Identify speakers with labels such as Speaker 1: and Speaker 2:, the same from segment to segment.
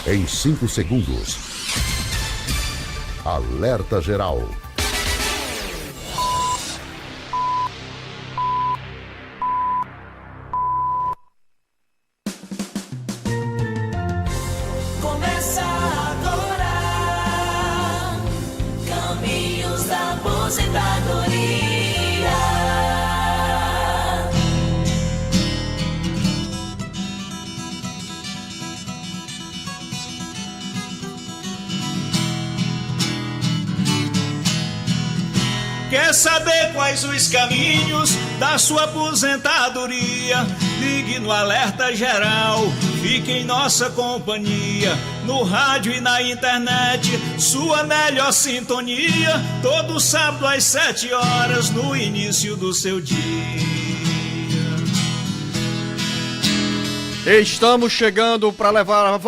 Speaker 1: Em 5 segundos. Alerta geral.
Speaker 2: Começa agora, Caminhos da Aposentadoria.
Speaker 3: Quer saber quais os caminhos da sua aposentadoria? Ligue no Alerta Geral, fique em nossa companhia, no rádio e na internet, sua melhor sintonia, todo sábado às 7 horas, no início do seu dia.
Speaker 4: Estamos chegando para levar...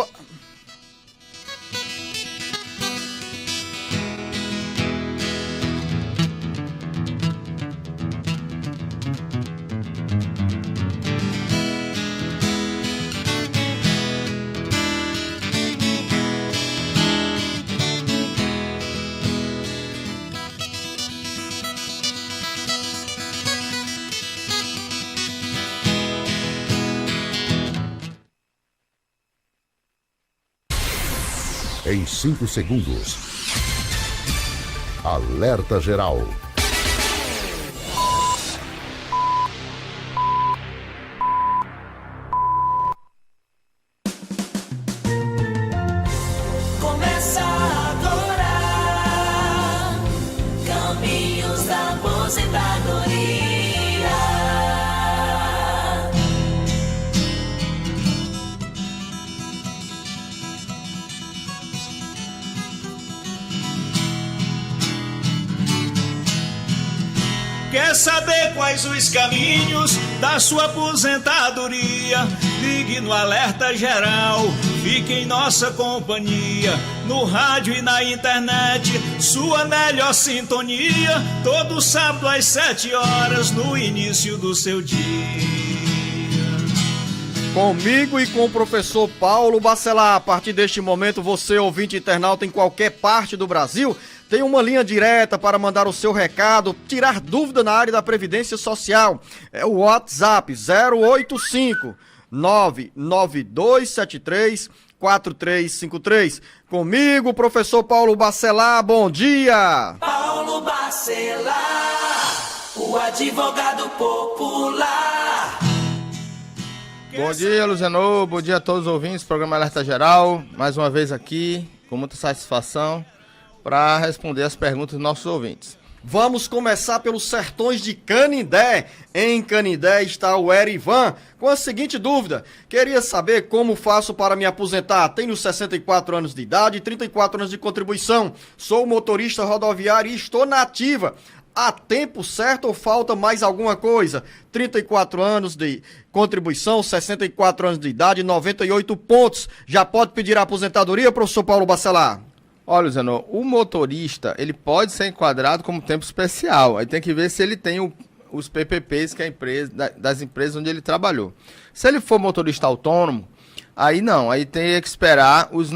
Speaker 1: Em 5 segundos. Alerta geral.
Speaker 2: Começa agora, Caminhos da Aposentadoria.
Speaker 3: Quer saber quais os caminhos da sua aposentadoria? Ligue no Alerta Geral, fique em nossa companhia, no rádio e na internet, sua melhor sintonia, todo sábado às 7 horas, no início do seu dia.
Speaker 4: Comigo e com o professor Paulo Bacelar. A partir deste momento, você, ouvinte internauta em qualquer parte do Brasil, tem uma linha direta para mandar o seu recado, tirar dúvida na área da Previdência Social. É o WhatsApp 085 99273 4353. Comigo, professor Paulo Bacelar, bom dia!
Speaker 2: Paulo Bacelar, o advogado popular.
Speaker 5: Bom dia, Luziano, bom dia a todos os ouvintes do programa Alerta Geral, mais uma vez aqui, com muita satisfação, para responder as perguntas dos nossos ouvintes.
Speaker 4: Vamos começar pelos sertões de Canindé. Em Canindé está o Erivan com a seguinte dúvida: queria saber como faço para me aposentar. Tenho 64 anos de idade e 34 anos de contribuição. Sou motorista rodoviário e estou na ativa. Há tempo certo ou falta mais alguma coisa? 34 anos de contribuição, 64 anos de idade, 98 pontos. Já pode pedir a aposentadoria, professor Paulo Bacelar?
Speaker 5: Olha, Luziano, o motorista, ele pode ser enquadrado como tempo especial. Aí tem que ver se ele tem os PPPs que a empresa, das empresas onde ele trabalhou. Se ele for motorista autônomo, aí não, aí tem que esperar os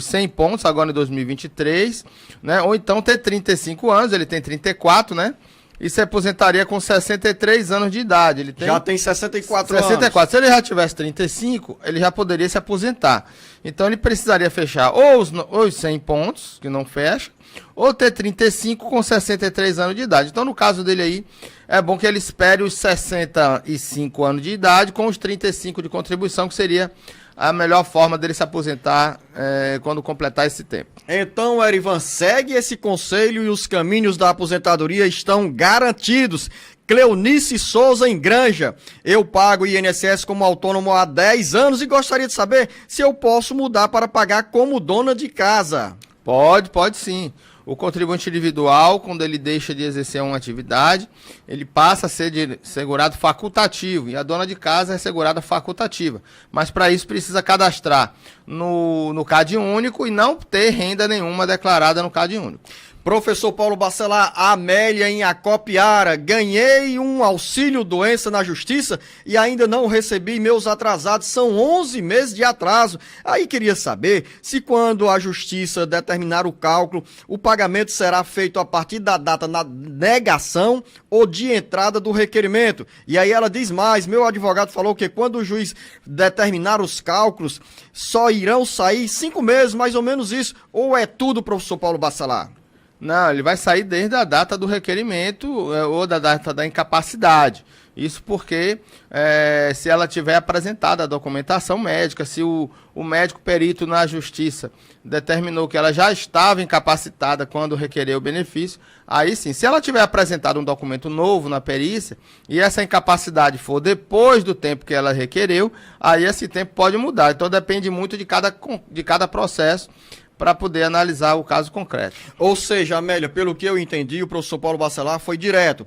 Speaker 5: 100 pontos agora em 2023, né? Ou então ter 35 anos, ele tem 34, né? E se aposentaria com 63 anos de idade. Ele
Speaker 4: já tem 64 anos.
Speaker 5: Se ele já tivesse 35, ele já poderia se aposentar. Então ele precisaria fechar ou os 100 pontos, que não fecha, ou ter 35 com 63 anos de idade. Então no caso dele aí, é bom que ele espere os 65 anos de idade com os 35 de contribuição, que seria a melhor forma dele se aposentar quando completar esse tempo.
Speaker 4: Então, Erivan, segue esse conselho e os caminhos da aposentadoria estão garantidos. Cleonice Souza em Granja: eu pago INSS como autônomo há 10 anos e gostaria de saber se eu posso mudar para pagar como dona de casa.
Speaker 5: Pode sim. O contribuinte individual, quando ele deixa de exercer uma atividade, ele passa a ser segurado facultativo, e a dona de casa é segurada facultativa. Mas para isso precisa cadastrar no CAD único e não ter renda nenhuma declarada no CAD único.
Speaker 4: Professor Paulo Bacelar, Amélia em Acopiara, ganhei um auxílio doença na justiça e ainda não recebi meus atrasados, são 11 meses de atraso. Aí queria saber se quando a justiça determinar o cálculo, o pagamento será feito a partir da data na negação ou de entrada do requerimento. E aí ela diz mais, meu advogado falou que quando o juiz determinar os cálculos, só irão sair 5 meses, mais ou menos isso, ou é tudo, professor Paulo Bacelar?
Speaker 5: Não, ele vai sair desde a data do requerimento ou da data da incapacidade. Isso porque se ela tiver apresentada a documentação médica, se o médico perito na justiça determinou que ela já estava incapacitada quando requereu o benefício, aí sim, se ela tiver apresentado um documento novo na perícia e essa incapacidade for depois do tempo que ela requereu, aí esse tempo pode mudar. Então depende muito de cada processo, para poder analisar o caso concreto.
Speaker 4: Ou seja, Amélia, pelo que eu entendi, o professor Paulo Bacelar foi direto.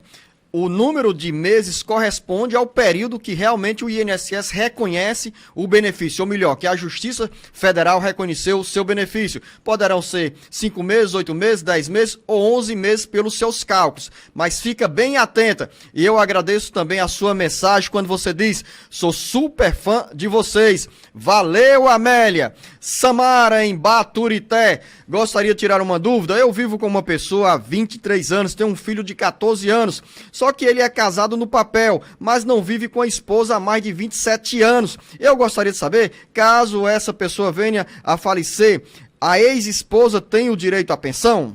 Speaker 4: O número de meses corresponde ao período que realmente o INSS reconhece o benefício, ou melhor, que a Justiça Federal reconheceu o seu benefício. Poderão ser 5 meses, 8 meses, 10 meses ou 11 meses pelos seus cálculos. Mas fica bem atenta. E eu agradeço também a sua mensagem quando você diz, sou super fã de vocês. Valeu, Amélia. Samara, em Baturité. Gostaria de tirar uma dúvida? Eu vivo com uma pessoa há 23 anos, tenho um filho de 14 anos. Só que ele é casado no papel, mas não vive com a esposa há mais de 27 anos. Eu gostaria de saber, caso essa pessoa venha a falecer, a ex-esposa tem o direito à pensão?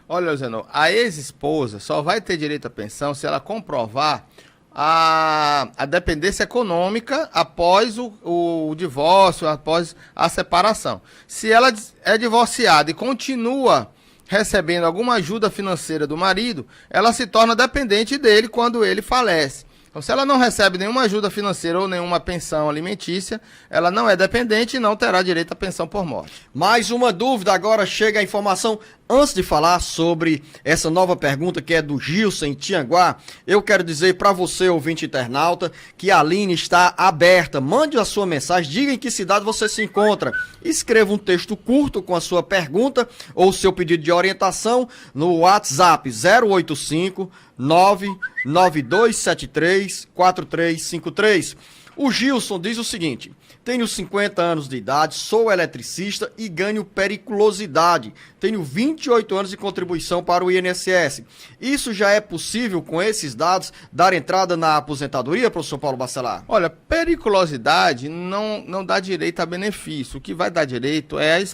Speaker 5: Olha, Zeno, a ex-esposa só vai ter direito à pensão se ela comprovar a dependência econômica após o divórcio, após a separação. Se ela é divorciada e continua recebendo alguma ajuda financeira do marido, ela se torna dependente dele quando ele falece. Então, se ela não recebe nenhuma ajuda financeira ou nenhuma pensão alimentícia, ela não é dependente e não terá direito à pensão por morte.
Speaker 4: Mais uma dúvida, agora chega a informação. Antes de falar sobre essa nova pergunta que é do Gilson em Tianguá, eu quero dizer para você, ouvinte internauta, que a linha está aberta. Mande a sua mensagem, diga em que cidade você se encontra. Escreva um texto curto com a sua pergunta ou seu pedido de orientação no WhatsApp 085 99273 4353. O Gilson diz o seguinte: tenho 50 anos de idade, sou eletricista e ganho periculosidade. Tenho 28 anos de contribuição para o INSS. Isso já é possível, com esses dados, dar entrada na aposentadoria, professor Paulo Bacelar?
Speaker 5: Olha, periculosidade não dá direito a benefício. O que vai dar direito é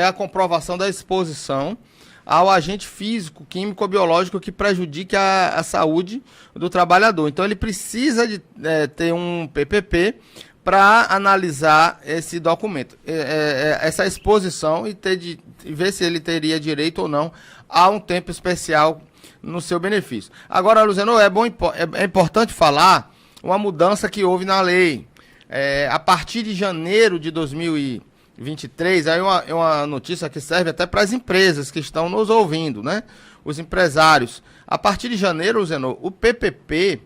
Speaker 5: a comprovação da exposição ao agente físico, químico ou biológico que prejudique a saúde do trabalhador. Então ele precisa de ter um PPP para analisar esse documento, essa exposição e ver se ele teria direito ou não a um tempo especial no seu benefício. Agora, Luciano, é importante falar uma mudança que houve na lei. A partir de janeiro de 2023, aí é uma notícia que serve até para as empresas que estão nos ouvindo, né? Os empresários. A partir de janeiro, Luciano, o PPP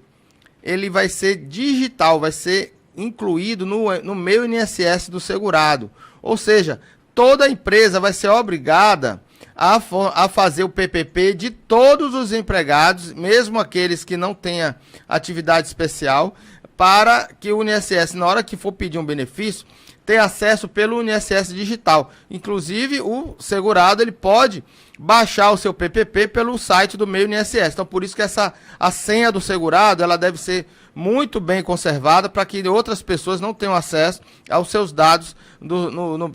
Speaker 5: ele vai ser digital, vai ser incluído no meu INSS do segurado. Ou seja, toda empresa vai ser obrigada a fazer o PPP de todos os empregados, mesmo aqueles que não tenham atividade especial, para que o INSS, na hora que for pedir um benefício, tenha acesso pelo INSS digital. Inclusive, o segurado ele pode baixar o seu PPP pelo site do meu INSS. Então, por isso que a senha do segurado ela deve ser muito bem conservada para que outras pessoas não tenham acesso aos seus dados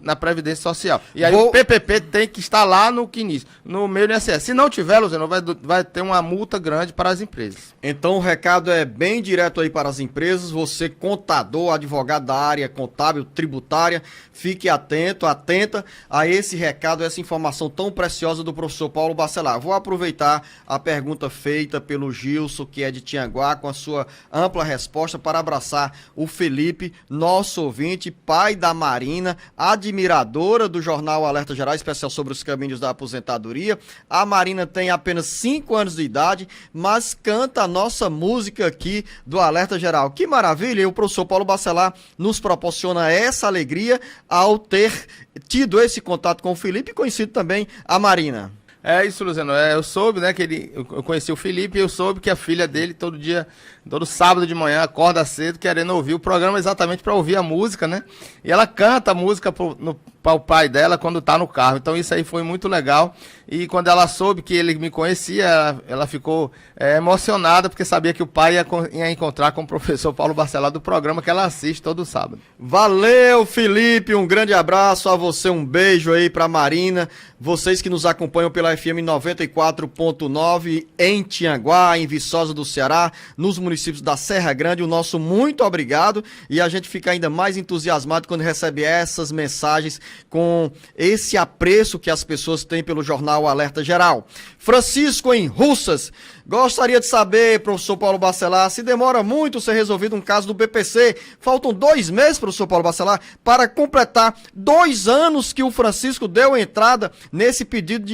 Speaker 5: na Previdência Social. E aí o PPP tem que estar lá no CNIS, no meu INSS. Se não tiver, Luciano, vai ter uma multa grande para as empresas.
Speaker 4: Então o recado é bem direto aí para as empresas. Você, contador, advogado da área contábil, tributária, fique atenta a esse recado, essa informação tão preciosa do professor Paulo Bacelar. Vou aproveitar a pergunta feita pelo Gilson, que é de Tianguá, com a sua ampla resposta para abraçar o Felipe, nosso ouvinte, pai da Marina, admiradora do jornal Alerta Geral, especial sobre os caminhos da aposentadoria. A Marina tem apenas 5 anos de idade, mas canta a nossa música aqui do Alerta Geral. Que maravilha! E o professor Paulo Bacelar nos proporciona essa alegria ao ter tido esse contato com o Felipe e conhecido também a Marina.
Speaker 5: É isso, Luciano. Eu soube, né, eu conheci o Felipe e eu soube que a filha dele todo sábado de manhã acorda cedo querendo ouvir o programa exatamente para ouvir a música, né? E ela canta a música para o pai dela quando tá no carro. Então isso aí foi muito legal. E quando ela soube que ele me conhecia, ela ficou emocionada porque sabia que o pai ia encontrar com o professor Paulo Barcelar do programa que ela assiste todo sábado.
Speaker 4: Valeu, Felipe, um grande abraço a você, um beijo aí pra Marina, vocês que nos acompanham pela FM 94.9 em Tianguá, em Viçosa do Ceará, nos municípios da Serra Grande, o nosso muito obrigado, e a gente fica ainda mais entusiasmado quando recebe essas mensagens com esse apreço que as pessoas têm pelo jornal Alerta Geral. Francisco em Russas, gostaria de saber, professor Paulo Barcelar, se demora muito ser resolvido um caso do BPC. Faltam 2 meses, professor Paulo Barcelar, para completar 2 anos que o Francisco deu entrada nesse pedido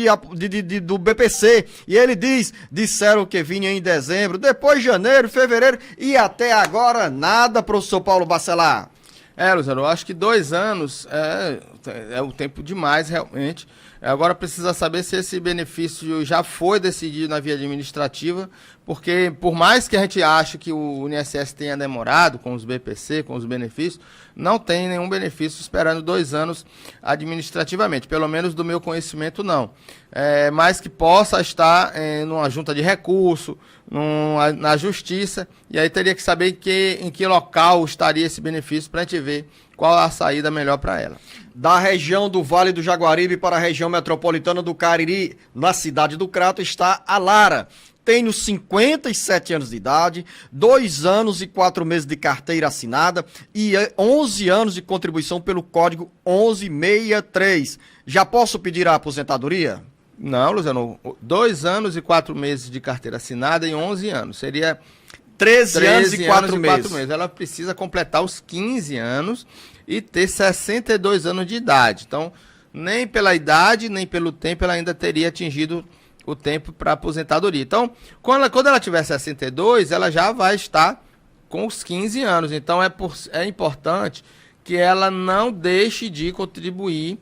Speaker 4: do BPC. E ele disseram que vinha em dezembro, depois janeiro, fevereiro e até agora nada, professor Paulo Barcelar.
Speaker 5: Luciano, eu acho que 2 anos é o tempo demais, realmente. Agora precisa saber se esse benefício já foi decidido na via administrativa, porque por mais que a gente ache que o INSS tenha demorado com os BPC, com os benefícios, não tem nenhum benefício esperando 2 anos administrativamente, pelo menos do meu conhecimento não. Mas que possa estar numa junta de recurso, na justiça, e aí teria que saber em que local estaria esse benefício para a gente ver qual a saída melhor para ela.
Speaker 4: Da região do Vale do Jaguaribe para a região metropolitana do Cariri, na cidade do Crato, está a Lara. Tenho 57 anos de idade, 2 anos e 4 meses de carteira assinada e 11 anos de contribuição pelo código 1163. Já posso pedir a aposentadoria?
Speaker 5: Não, Luciano, 2 anos e 4 meses de carteira assinada e 11 anos. Seria
Speaker 4: 13 anos e 4 meses.
Speaker 5: Ela precisa completar os 15 anos e ter 62 anos de idade. Então, nem pela idade, nem pelo tempo, ela ainda teria atingido o tempo para aposentadoria. Então, quando ela tiver 62, ela já vai estar com os 15 anos. Então, é importante que ela não deixe de contribuir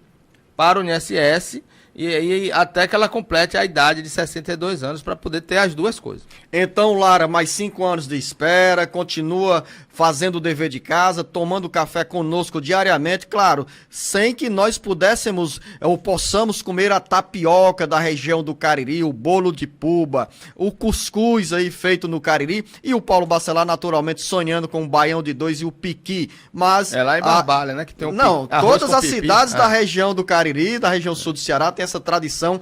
Speaker 5: para o INSS e até que ela complete a idade de 62 anos para poder ter as duas coisas.
Speaker 4: Então, Lara, mais 5 anos de espera, continua fazendo o dever de casa, tomando café conosco diariamente, claro, sem que nós pudéssemos ou possamos comer a tapioca da região do Cariri, o bolo de puba, o cuscuz aí feito no Cariri e o Paulo Barcelar naturalmente sonhando com o baião de 2 e o piqui, mas...
Speaker 5: É lá em Barbalha, né? Que tem
Speaker 4: todas as cidades da região do Cariri, da região sul do Ceará, tem essa tradição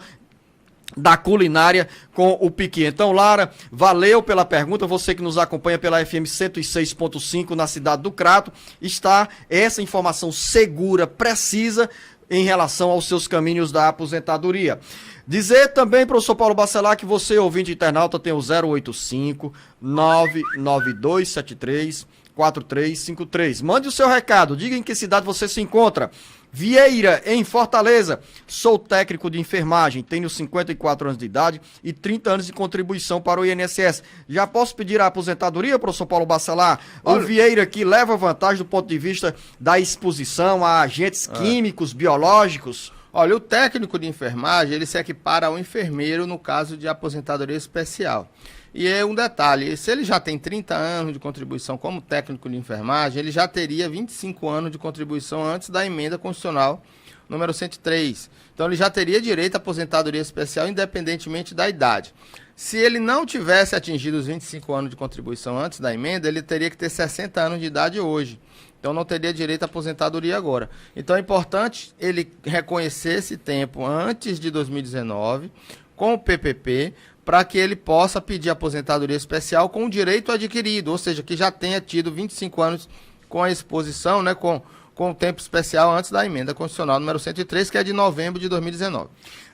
Speaker 4: da culinária com o piqui. Então, Lara, valeu pela pergunta, você que nos acompanha pela FM 106.5 na cidade do Crato, está essa informação segura, precisa em relação aos seus caminhos da aposentadoria. Dizer também, professor Paulo Barcelar, que você, ouvinte internauta, tem o 085 99273 4353. Mande o seu recado, diga em que cidade você se encontra. Vieira, em Fortaleza. Sou técnico de enfermagem, tenho 54 anos de idade e 30 anos de contribuição para o INSS. Já posso pedir a aposentadoria, professor Paulo Barcelar? O Vieira aqui leva vantagem do ponto de vista da exposição a agentes químicos, biológicos?
Speaker 5: Olha, o técnico de enfermagem, ele se equipara ao enfermeiro no caso de aposentadoria especial. E é um detalhe, se ele já tem 30 anos de contribuição como técnico de enfermagem, ele já teria 25 anos de contribuição antes da emenda constitucional número 103. Então ele já teria direito à aposentadoria especial independentemente da idade. Se ele não tivesse atingido os 25 anos de contribuição antes da emenda, ele teria que ter 60 anos de idade hoje. Então não teria direito à aposentadoria agora. Então é importante ele reconhecer esse tempo antes de 2019 com o PPP, para que ele possa pedir aposentadoria especial com o direito adquirido, ou seja, que já tenha tido 25 anos com a exposição, né, com o tempo especial antes da emenda constitucional número 103, que é de novembro de 2019.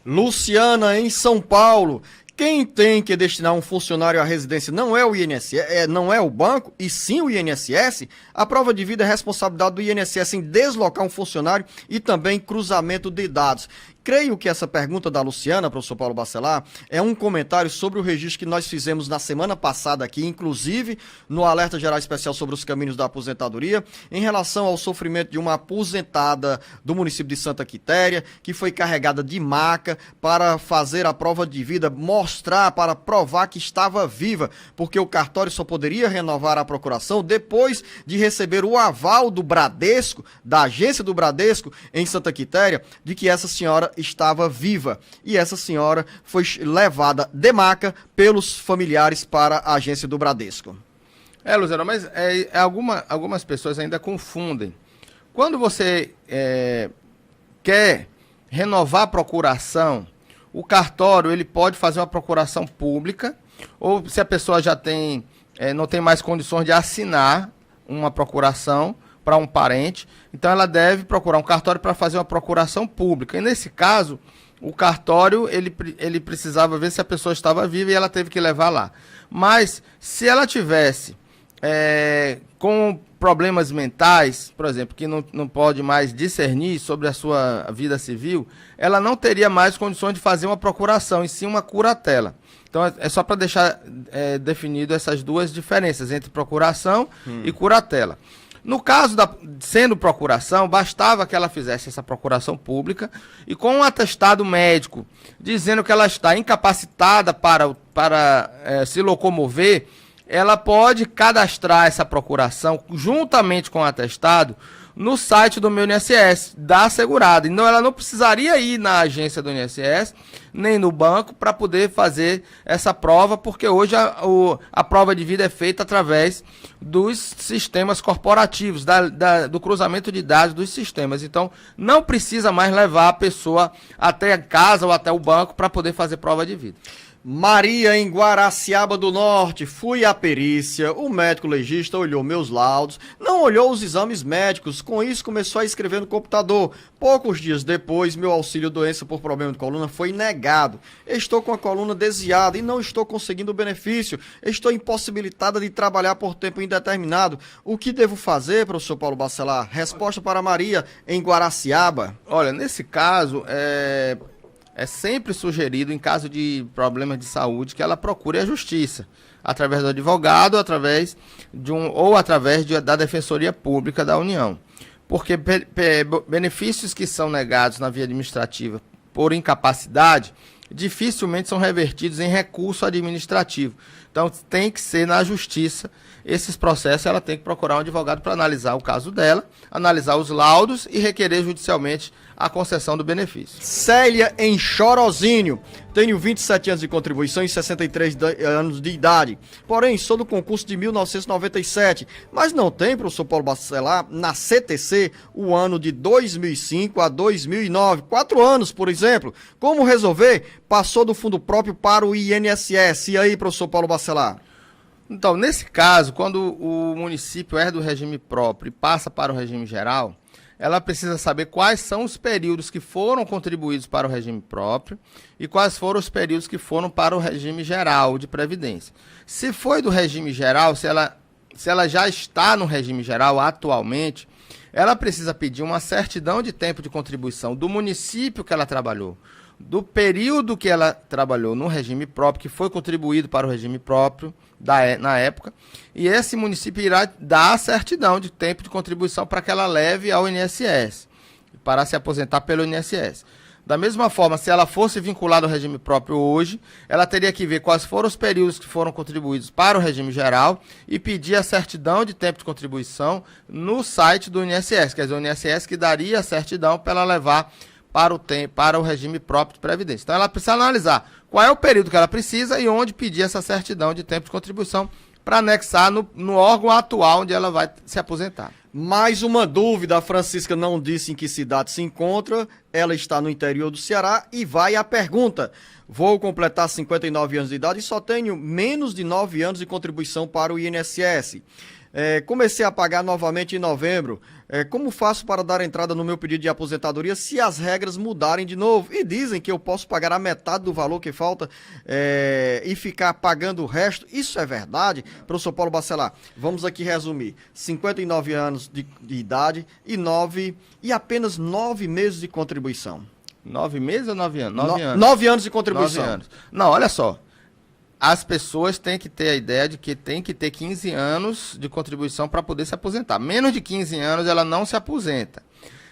Speaker 4: Luciana, em São Paulo. Quem tem que destinar um funcionário à residência não é o INSS, não é o banco, e sim o INSS. A prova de vida é responsabilidade do INSS em deslocar um funcionário e também cruzamento de dados. Creio que essa pergunta da Luciana, professor Paulo Bacelar, é um comentário sobre o registro que nós fizemos na semana passada aqui, inclusive no Alerta Geral Especial sobre os Caminhos da Aposentadoria, em relação ao sofrimento de uma aposentada do município de Santa Quitéria, que foi carregada de maca para fazer a prova de vida, mostrar, para provar que estava viva, porque o cartório só poderia renovar a procuração depois de receber o aval do Bradesco, da agência do Bradesco em Santa Quitéria, de que essa senhora estava viva. E essa senhora foi levada de maca pelos familiares para a agência do Bradesco.
Speaker 5: Luciano, mas algumas pessoas ainda confundem. Quando você quer renovar a procuração, o cartório ele pode fazer uma procuração pública, ou se a pessoa já não tem mais condições de assinar uma procuração para um parente, então ela deve procurar um cartório para fazer uma procuração pública. E nesse caso, o cartório ele precisava ver se a pessoa estava viva e ela teve que levar lá. Mas se ela tivesse com problemas mentais, por exemplo, que não pode mais discernir sobre a sua vida civil, ela não teria mais condições de fazer uma procuração, e sim uma curatela. Então é só para deixar definido essas duas diferenças entre procuração e curatela. No caso sendo procuração, bastava que ela fizesse essa procuração pública e com um atestado médico dizendo que ela está incapacitada para se locomover, ela pode cadastrar essa procuração juntamente com o atestado no site do meu INSS, da segurada. Então ela não precisaria ir na agência do INSS, nem no banco, para poder fazer essa prova, porque hoje a prova de vida é feita através dos sistemas corporativos, do cruzamento de dados dos sistemas. Então não precisa mais levar a pessoa até a casa ou até o banco para poder fazer prova de vida.
Speaker 4: Maria, em Guaraciaba do Norte, fui à perícia, o médico legista olhou meus laudos, não olhou os exames médicos, com isso começou a escrever no computador. Poucos dias depois, meu auxílio doença por problema de coluna foi negado. Estou com a coluna desviada e não estou conseguindo o benefício. Estou impossibilitada de trabalhar por tempo indeterminado. O que devo fazer, professor Paulo Bacelar? Resposta para Maria, em Guaraciaba.
Speaker 5: Olha, nesse caso, é sempre sugerido, em caso de problemas de saúde, que ela procure a justiça, através do advogado, através da Defensoria Pública da União. Porque benefícios que são negados na via administrativa por incapacidade, dificilmente são revertidos em recurso administrativo. Então tem que ser na justiça. Esses processos ela tem que procurar um advogado para analisar o caso dela, analisar os laudos e requerer judicialmente a concessão do benefício.
Speaker 4: Célia, em Chorozinho. Tenho 27 anos de contribuição e 63 anos de idade. Porém, sou do concurso de 1997. Mas não tem, professor Paulo Bacelar, na CTC, o ano de 2005 a 2009. 4 anos, por exemplo. Como resolver? Passou do fundo próprio para o INSS. E aí, professor Paulo Bacelar?
Speaker 5: Então, nesse caso, quando o município é do regime próprio e passa para o regime geral, ela precisa saber quais são os períodos que foram contribuídos para o regime próprio e quais foram os períodos que foram para o regime geral de previdência. Se foi do regime geral, se ela já está no regime geral atualmente, ela precisa pedir uma certidão de tempo de contribuição do município que ela trabalhou, do período que ela trabalhou no regime próprio, que foi contribuído para o regime próprio na época, e esse município irá dar a certidão de tempo de contribuição para que ela leve ao INSS, para se aposentar pelo INSS. Da mesma forma, se ela fosse vinculada ao regime próprio hoje, ela teria que ver quais foram os períodos que foram contribuídos para o regime geral e pedir a certidão de tempo de contribuição no site do INSS, quer dizer, o INSS que daria a certidão para ela levar para o regime próprio de previdência. Então ela precisa analisar qual é o período que ela precisa e onde pedir essa certidão de tempo de contribuição para anexar no órgão atual onde ela vai se aposentar.
Speaker 4: Mais uma dúvida, a Francisca não disse em que cidade se encontra, ela está no interior do Ceará e vai à pergunta. Vou completar 59 anos de idade e só tenho menos de 9 anos de contribuição para o INSS. Comecei a pagar novamente em novembro. Como faço para dar entrada no meu pedido de aposentadoria se as regras mudarem de novo? E dizem que eu posso pagar a metade do valor que falta e ficar pagando o resto. Isso é verdade? Professor Paulo Bacelar, vamos aqui resumir. 59 anos de idade e apenas 9 meses de contribuição.
Speaker 5: 9 meses ou 9 anos? 9 anos.
Speaker 4: 9 anos de contribuição.
Speaker 5: 9 anos. Não, olha só. As pessoas têm que ter a ideia de que tem que ter 15 anos de contribuição para poder se aposentar. Menos de 15 anos ela não se aposenta.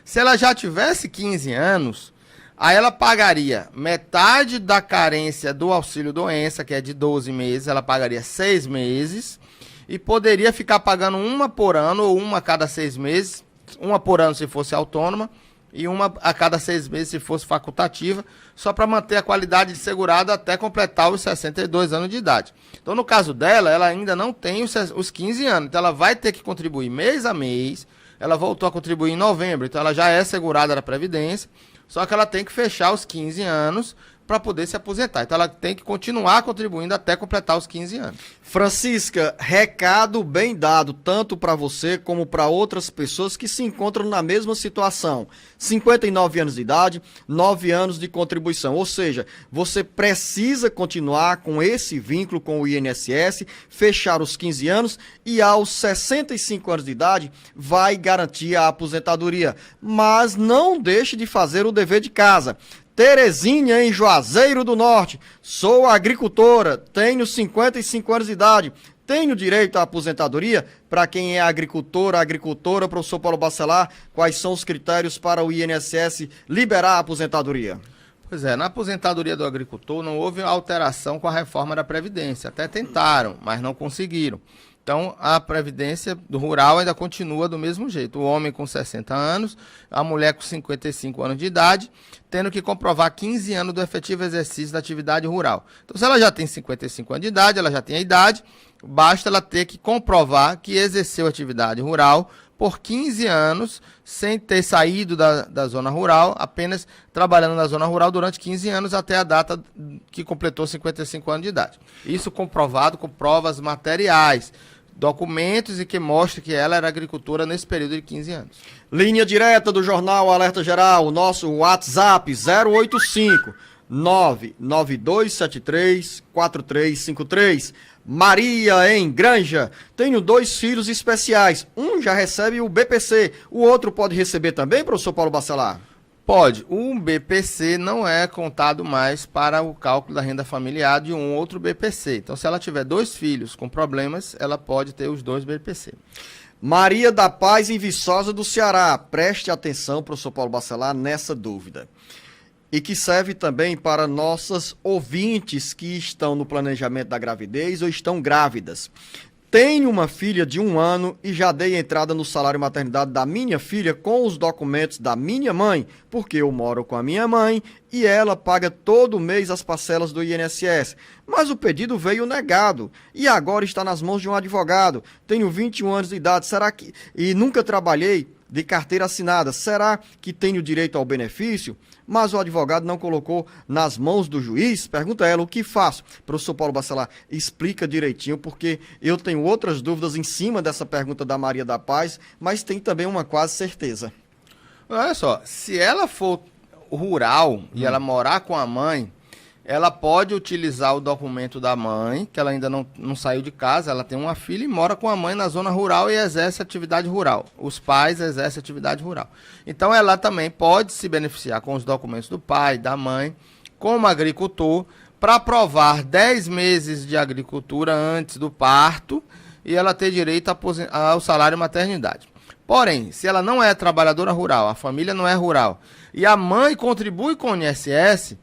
Speaker 5: Se ela já tivesse 15 anos, aí ela pagaria metade da carência do auxílio-doença, que é de 12 meses, ela pagaria 6 meses e poderia ficar pagando uma por ano ou uma a cada 6 meses, uma por ano se fosse autônoma e uma a cada 6 meses se fosse facultativa, só para manter a qualidade de segurado até completar os 62 anos de idade. Então, no caso dela, ela ainda não tem os 15 anos, então ela vai ter que contribuir mês a mês. Ela voltou a contribuir em novembro, então ela já é segurada da Previdência, só que ela tem que fechar os 15 anos para poder se aposentar. Então ela tem que continuar contribuindo até completar os 15 anos.
Speaker 4: Francisca, recado bem dado, tanto para você como para outras pessoas que se encontram na mesma situação. 59 anos de idade, 9 anos de contribuição. Ou seja, você precisa continuar com esse vínculo com o INSS, fechar os 15 anos e aos 65 anos de idade vai garantir a aposentadoria. Mas não deixe de fazer o dever de casa. Terezinha, em Juazeiro do Norte. Sou agricultora, tenho 55 anos de idade. Tenho direito à aposentadoria? Para quem é agricultora, professor Paulo Bacelar, quais são os critérios para o INSS liberar a aposentadoria?
Speaker 5: Pois é, na aposentadoria do agricultor não houve alteração com a reforma da Previdência. Até tentaram, mas não conseguiram. Então, a Previdência do rural ainda continua do mesmo jeito. O homem com 60 anos, a mulher com 55 anos de idade, tendo que comprovar 15 anos do efetivo exercício da atividade rural. Então, se ela já tem 55 anos de idade, ela já tem a idade, basta ela ter que comprovar que exerceu atividade rural por 15 anos, sem ter saído da zona rural, apenas trabalhando na zona rural durante 15 anos até a data que completou 55 anos de idade. Isso comprovado com provas materiais, documentos e que mostra que ela era agricultora nesse período de 15 anos.
Speaker 4: Linha direta do Jornal Alerta Geral, nosso WhatsApp 085 99273 4353. Maria, em Granja. Tenho 2 filhos especiais. Um já recebe o BPC. O outro pode receber também, professor Paulo Bacelar?
Speaker 5: Pode. O BPC não é contado mais para o cálculo da renda familiar de um outro BPC. Então, se ela tiver 2 filhos com problemas, ela pode ter os 2 BPC.
Speaker 4: Maria da Paz, em Viçosa do Ceará. Preste atenção, professor Paulo Bacelar, nessa dúvida. E que serve também para nossas ouvintes que estão no planejamento da gravidez ou estão grávidas. Tenho uma filha de 1 ano e já dei entrada no salário maternidade da minha filha com os documentos da minha mãe, porque eu moro com a minha mãe e ela paga todo mês as parcelas do INSS. Mas o pedido veio negado e agora está nas mãos de um advogado. Tenho 21 anos de idade, e nunca trabalhei de carteira assinada. Será que tenho direito ao benefício? Mas o advogado não colocou nas mãos do juiz. Pergunta ela, o que faço? Professor Paulo Bacelar, explica direitinho, porque eu tenho outras dúvidas em cima dessa pergunta da Maria da Paz, mas tem também uma quase certeza.
Speaker 5: Olha só, se ela for rural e ela morar com a mãe, ela pode utilizar o documento da mãe, que ela ainda não saiu de casa, ela tem uma filha e mora com a mãe na zona rural e exerce atividade rural. Os pais exercem atividade rural. Então, ela também pode se beneficiar com os documentos do pai, da mãe, como agricultor, para provar 10 meses de agricultura antes do parto e ela ter direito ao salário maternidade. Porém, se ela não é trabalhadora rural, a família não é rural, e a mãe contribui com o INSS,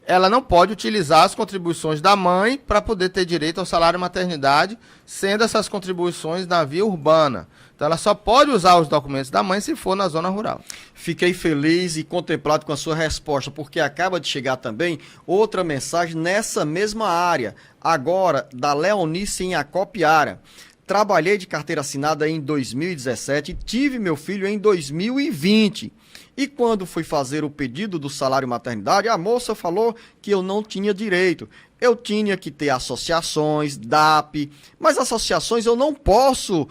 Speaker 5: ela não pode utilizar as contribuições da mãe para poder ter direito ao salário maternidade, sendo essas contribuições na via urbana. Então, ela só pode usar os documentos da mãe se for na zona rural.
Speaker 4: Fiquei feliz e contemplado com a sua resposta, porque acaba de chegar também outra mensagem nessa mesma área, agora da Leonice em Acopiara. Trabalhei de carteira assinada em 2017 e tive meu filho em 2020. E quando fui fazer o pedido do salário maternidade, a moça falou que eu não tinha direito. Eu tinha que ter associações, DAP, mas associações eu não posso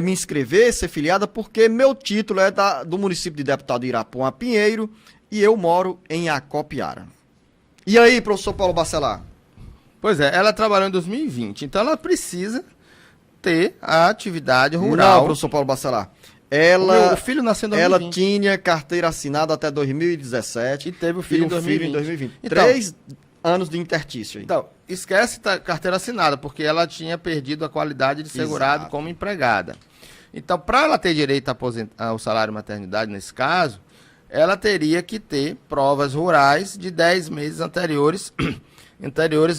Speaker 4: me inscrever, ser filiada, porque meu título é do município de Deputado Irapuã Pinheiro e eu moro em Acopiara. E aí, professor Paulo Bacelar?
Speaker 5: Pois é, ela trabalhou em 2020, então ela precisa ter a atividade rural.
Speaker 4: Não, professor Paulo Bacelar. Ela,
Speaker 5: O filho nasceu em
Speaker 4: ela
Speaker 5: 2020.
Speaker 4: tinha carteira assinada até 2017
Speaker 5: E teve o filho em 2020.
Speaker 4: em 2020.
Speaker 5: Então,
Speaker 4: 3 anos de interstício aí.
Speaker 5: Então, esquece carteira assinada, porque ela tinha perdido a qualidade de segurado
Speaker 4: Exato.
Speaker 5: como empregada. Então, para ela ter direito ao salário maternidade, nesse caso, ela teria que ter provas rurais de 10 meses anteriores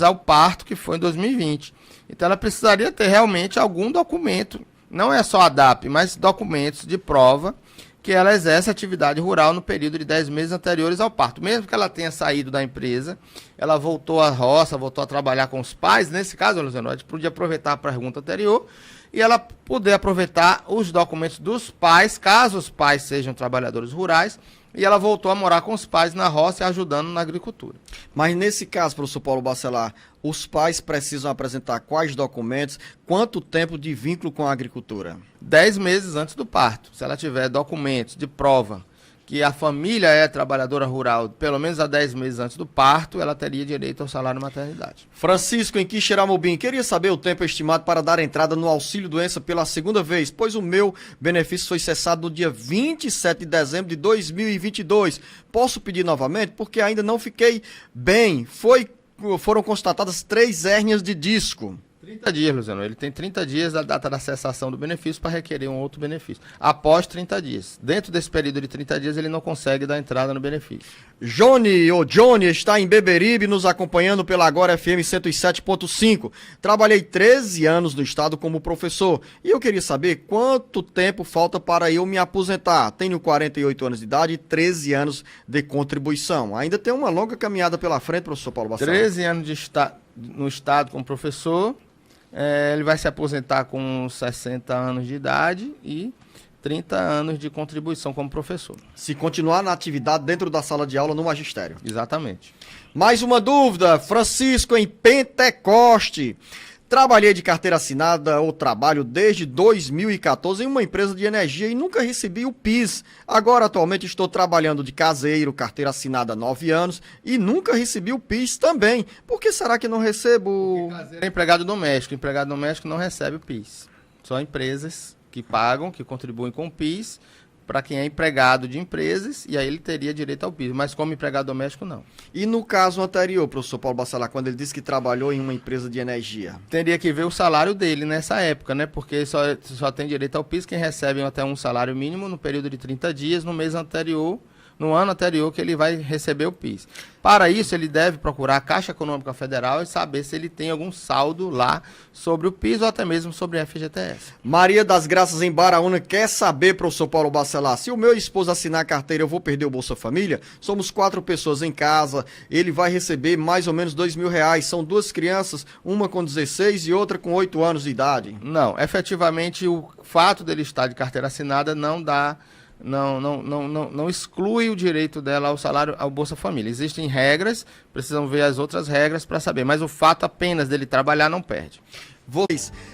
Speaker 5: ao parto, que foi em 2020. Então, ela precisaria ter realmente algum documento, não é só a DAP, mas documentos de prova que ela exerce atividade rural no período de 10 meses anteriores ao parto. Mesmo que ela tenha saído da empresa, ela voltou à roça, voltou a trabalhar com os pais, nesse caso, Luciano, a gente podia aproveitar a pergunta anterior e ela poder aproveitar os documentos dos pais, caso os pais sejam trabalhadores rurais, e ela voltou a morar com os pais na roça e ajudando na agricultura.
Speaker 4: Mas nesse caso, professor Paulo Bacelar, os pais precisam apresentar quais documentos, quanto tempo de vínculo com a agricultura?
Speaker 5: 10 meses antes do parto. Se ela tiver documentos de prova que a família é trabalhadora rural, pelo menos há 10 meses antes do parto, ela teria direito ao salário maternidade.
Speaker 4: Francisco, em Quixeramobim, queria saber o tempo estimado para dar entrada no auxílio-doença pela segunda vez, pois o meu benefício foi cessado no dia 27 de dezembro de 2022. Posso pedir novamente? Porque ainda não fiquei bem. Foram constatadas 3 hérnias de disco.
Speaker 5: 30 dias, Luciano. Ele tem 30 dias da data da cessação do benefício para requerer um outro benefício. Após 30 dias. Dentro desse período de 30 dias, ele não consegue dar entrada no benefício.
Speaker 4: Johnny está em Beberibe, nos acompanhando pela Agora FM 107.5. Trabalhei 13 anos no estado como professor e eu queria saber quanto tempo falta para eu me aposentar. Tenho 48 anos de idade e 13 anos de contribuição. Ainda tem uma longa caminhada pela frente, professor Paulo Bacelar.
Speaker 5: 13 anos no estado como professor. Ele vai se aposentar com 60 anos de idade e 30 anos de contribuição como professor.
Speaker 4: Se continuar na atividade dentro da sala de aula no magistério.
Speaker 5: Exatamente.
Speaker 4: Mais uma dúvida, Francisco em Pentecoste. Trabalhei de carteira assinada ou trabalho desde 2014 em uma empresa de energia e nunca recebi o PIS. Agora, atualmente, estou trabalhando de caseiro, carteira assinada há 9 anos e nunca recebi o PIS também. Por que será que não recebo?
Speaker 5: Caseiro é empregado doméstico. Empregado doméstico não recebe o PIS. Só empresas que pagam, que contribuem com o PIS, para quem é empregado de empresas, e aí ele teria direito ao PIS, mas como empregado doméstico, não.
Speaker 4: E no caso anterior, professor Paulo Bacelar, quando ele disse que trabalhou em uma empresa de energia?
Speaker 5: Teria que ver o salário dele nessa época, né? Porque só tem direito ao PIS quem recebe até um salário mínimo no período de 30 dias, no mês anterior, no ano anterior que ele vai receber o PIS. Para isso, ele deve procurar a Caixa Econômica Federal e saber se ele tem algum saldo lá sobre o PIS ou até mesmo sobre o FGTS.
Speaker 4: Maria das Graças em Baraúna quer saber, professor Paulo Bacelar, se o meu esposo assinar a carteira eu vou perder o Bolsa Família? Somos 4 pessoas em casa, ele vai receber mais ou menos R$2.000, são 2 crianças, uma com 16 e outra com 8 anos de idade.
Speaker 5: Não, efetivamente o fato dele estar de carteira assinada não dá... Não exclui o direito dela ao salário, ao Bolsa Família. Existem regras, precisam ver as outras regras para saber, mas o fato apenas dele trabalhar não perde.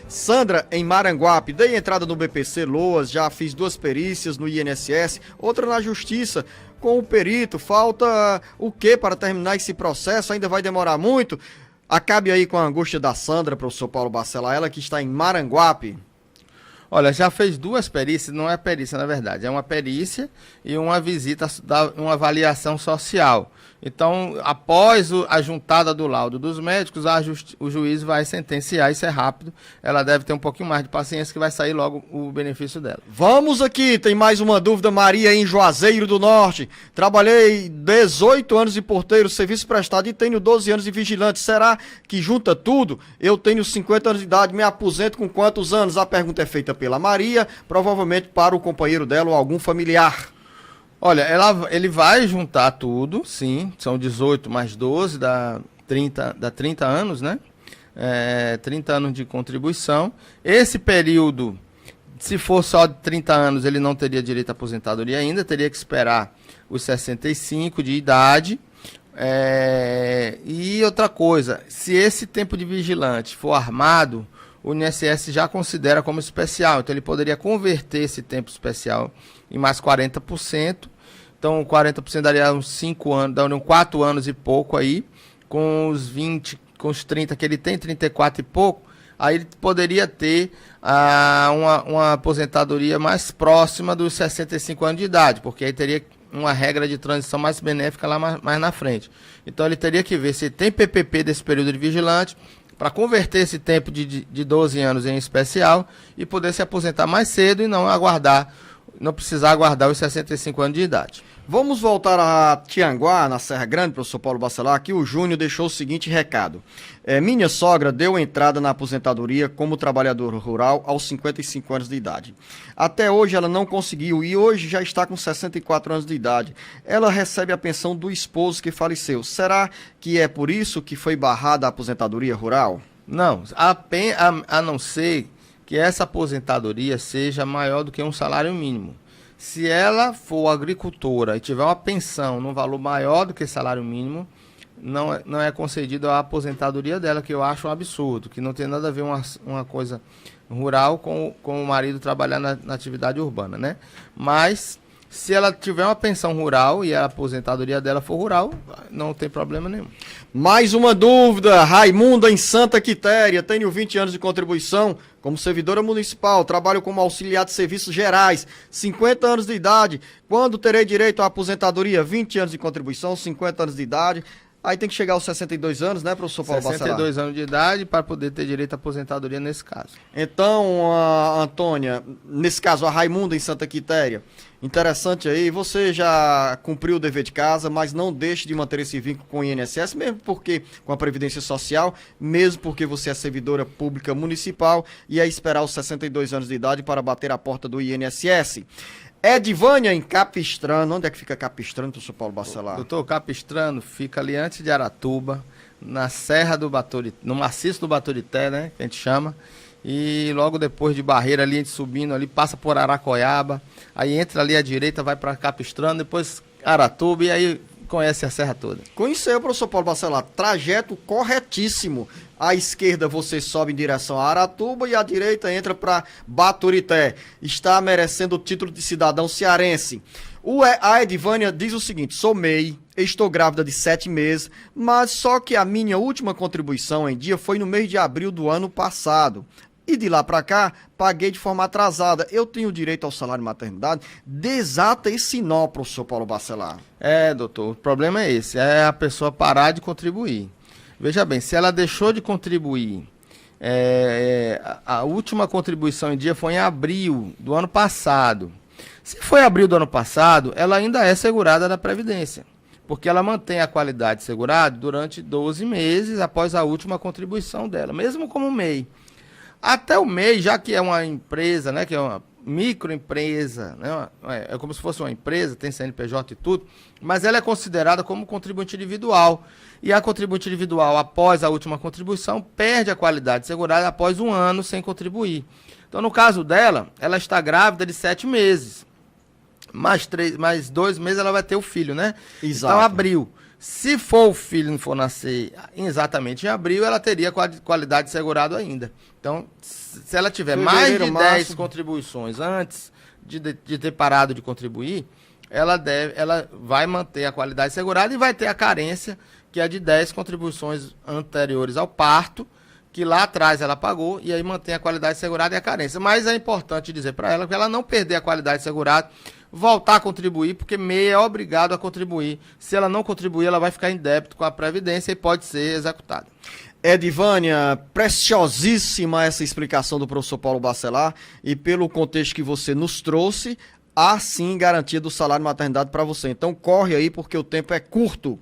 Speaker 4: Sandra, em Maranguape, dei entrada no BPC Loas, já fiz 2 perícias no INSS, outra na Justiça, com o perito. Falta o que para terminar esse processo? Ainda vai demorar muito? Acabe aí com a angústia da Sandra, professor Paulo Bacelar, ela que está em Maranguape.
Speaker 5: Olha, já fez 2 perícias, não é perícia na verdade, é uma perícia e uma visita, uma avaliação social. Então, após a juntada do laudo dos médicos, o juiz vai sentenciar, isso é rápido, ela deve ter um pouquinho mais de paciência que vai sair logo o benefício dela.
Speaker 4: Vamos aqui, tem mais uma dúvida, Maria em Juazeiro do Norte. Trabalhei 18 anos de porteiro, serviço prestado e tenho 12 anos de vigilante. Será que junta tudo? Eu tenho 50 anos de idade, me aposento com quantos anos? A pergunta é feita pela Maria, provavelmente para o companheiro dela ou algum familiar.
Speaker 5: Olha, ele vai juntar tudo, sim, são 18 mais 12, dá 30 anos, né? 30 anos de contribuição. Esse período, se for só de 30 anos, ele não teria direito à aposentadoria ainda, teria que esperar os 65 de idade. E outra coisa, se esse tempo de vigilante for armado, o INSS já considera como especial, então ele poderia converter esse tempo especial em mais 40%, então 40% daria uns 5 anos, daria uns 4 anos e pouco aí, com os 20, com os 30 que ele tem, 34 e pouco, aí ele poderia ter uma aposentadoria mais próxima dos 65 anos de idade, porque aí teria uma regra de transição mais benéfica lá mais na frente. Então ele teria que ver se tem PPP desse período de vigilante, para converter esse tempo de 12 anos em especial e poder se aposentar mais cedo e não precisar aguardar os 65 anos de idade.
Speaker 4: Vamos voltar a Tianguá, na Serra Grande, professor Paulo Bacelar. Aqui o Júnior deixou o seguinte recado. Minha sogra deu entrada na aposentadoria como trabalhadora rural aos 55 anos de idade. Até hoje ela não conseguiu e hoje já está com 64 anos de idade. Ela recebe a pensão do esposo que faleceu. Será que é por isso que foi barrada a aposentadoria rural?
Speaker 5: Não, a não ser que essa aposentadoria seja maior do que um salário mínimo. Se ela for agricultora e tiver uma pensão num valor maior do que salário mínimo, não é concedida a aposentadoria dela, que eu acho um absurdo, que não tem nada a ver uma coisa rural com o marido trabalhar na atividade urbana, né? Mas se ela tiver uma pensão rural e a aposentadoria dela for rural, não tem problema nenhum.
Speaker 4: Mais uma dúvida, Raimunda em Santa Quitéria, tenho 20 anos de contribuição como servidora municipal, trabalho como auxiliar de serviços gerais, 50 anos de idade, quando terei direito à aposentadoria? 20 anos de contribuição, 50 anos de idade, aí tem que chegar aos 62 anos, né, professor Paulo Bacelar?
Speaker 5: 62 anos de idade para poder ter direito à aposentadoria nesse caso.
Speaker 4: Então, Antônia, nesse caso, a Raimunda em Santa Quitéria, interessante aí, você já cumpriu o dever de casa, mas não deixe de manter esse vínculo com o INSS, mesmo porque com a Previdência Social, mesmo porque você é servidora pública municipal e é esperar os 62 anos de idade para bater a porta do INSS. Edivânia em Capistrano, onde é que fica Capistrano, professor Paulo Bacelar?
Speaker 5: Doutor, Capistrano fica ali antes de Aratuba, na Serra do Baturité, no maciço do Baturité, né, que a gente chama, e logo depois de Barreira ali, a gente subindo ali, passa por Aracoiaba, aí entra ali à direita, vai para Capistrano, depois Aratuba e aí conhece a serra toda.
Speaker 4: Conheceu, professor Paulo Bacelar, trajeto corretíssimo. À esquerda você sobe em direção a Aratuba e à direita entra para Baturité. Está merecendo o título de cidadão cearense. A Edivânia diz o seguinte: sou MEI, estou grávida de 7 meses, mas só que a minha última contribuição em dia foi no mês de abril do ano passado. E de lá para cá, paguei de forma atrasada. Eu tenho direito ao salário de maternidade? Desata esse nó, professor Paulo Bacelar.
Speaker 5: Doutor, o problema é esse, é a pessoa parar de contribuir. Veja bem, se ela deixou de contribuir, a última contribuição em dia foi em abril do ano passado. Se foi abril do ano passado, ela ainda é segurada da Previdência, porque ela mantém a qualidade segurada durante 12 meses após a última contribuição dela, mesmo como MEI. Até o MEI, já que é uma empresa, né, que é uma microempresa, né, é como se fosse uma empresa, tem CNPJ e tudo, mas ela é considerada como contribuinte individual. E a contribuinte individual, após a última contribuição, perde a qualidade segurada após 1 ano sem contribuir. Então, no caso dela, ela está grávida de 7 meses. Mais 2 meses ela vai ter o filho, né?
Speaker 4: Exato.
Speaker 5: Então, abril. Se for o filho não for nascer exatamente em abril, ela teria qualidade segurada ainda. Então, se ela tiver mais de 10 contribuições antes de ter parado de contribuir, ela vai manter a qualidade segurada e vai ter a carência, que é de 10 contribuições anteriores ao parto, que lá atrás ela pagou, e aí mantém a qualidade segurada e a carência. Mas é importante dizer para ela que ela não perder a qualidade segurada, voltar a contribuir, porque MEI é obrigado a contribuir. Se ela não contribuir, ela vai ficar em débito com a Previdência e pode ser executada.
Speaker 4: Edivânia, preciosíssima essa explicação do professor Paulo Bacelar, e pelo contexto que você nos trouxe, há sim garantia do salário de maternidade para você. Então corre aí, porque o tempo é curto.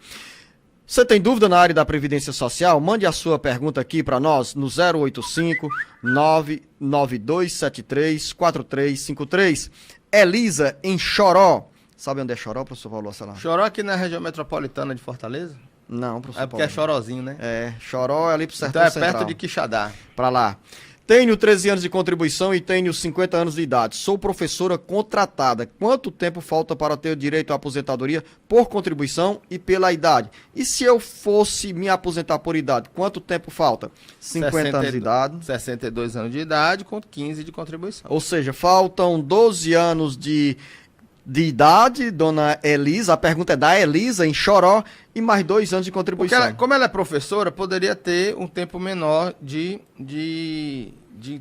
Speaker 4: Você tem dúvida na área da Previdência Social? Mande a sua pergunta aqui para nós no 085 99273 4353. Elisa, em Choró. Sabe onde é Choró, professor Paulo Bacelar?
Speaker 5: Choró aqui na região metropolitana de Fortaleza?
Speaker 4: Não, professor
Speaker 5: É porque
Speaker 4: Paulo.
Speaker 5: é Chorozinho, né?
Speaker 4: Choró é ali pro Sertão
Speaker 5: Então é
Speaker 4: Central.
Speaker 5: perto de Quixadá.
Speaker 4: Para lá. Tenho 13 anos de contribuição e tenho 50 anos de idade. Sou professora contratada. Quanto tempo falta para ter direito à aposentadoria por contribuição e pela idade? E se eu fosse me aposentar por idade, quanto tempo falta? 50 anos de idade.
Speaker 5: 62 anos de idade com 15 de contribuição.
Speaker 4: Ou seja, faltam 12 anos de de idade, dona Elisa, a pergunta é da Elisa, em Choró, e mais 2 anos de
Speaker 5: Porque
Speaker 4: contribuição.
Speaker 5: como ela é professora, poderia ter um tempo menor de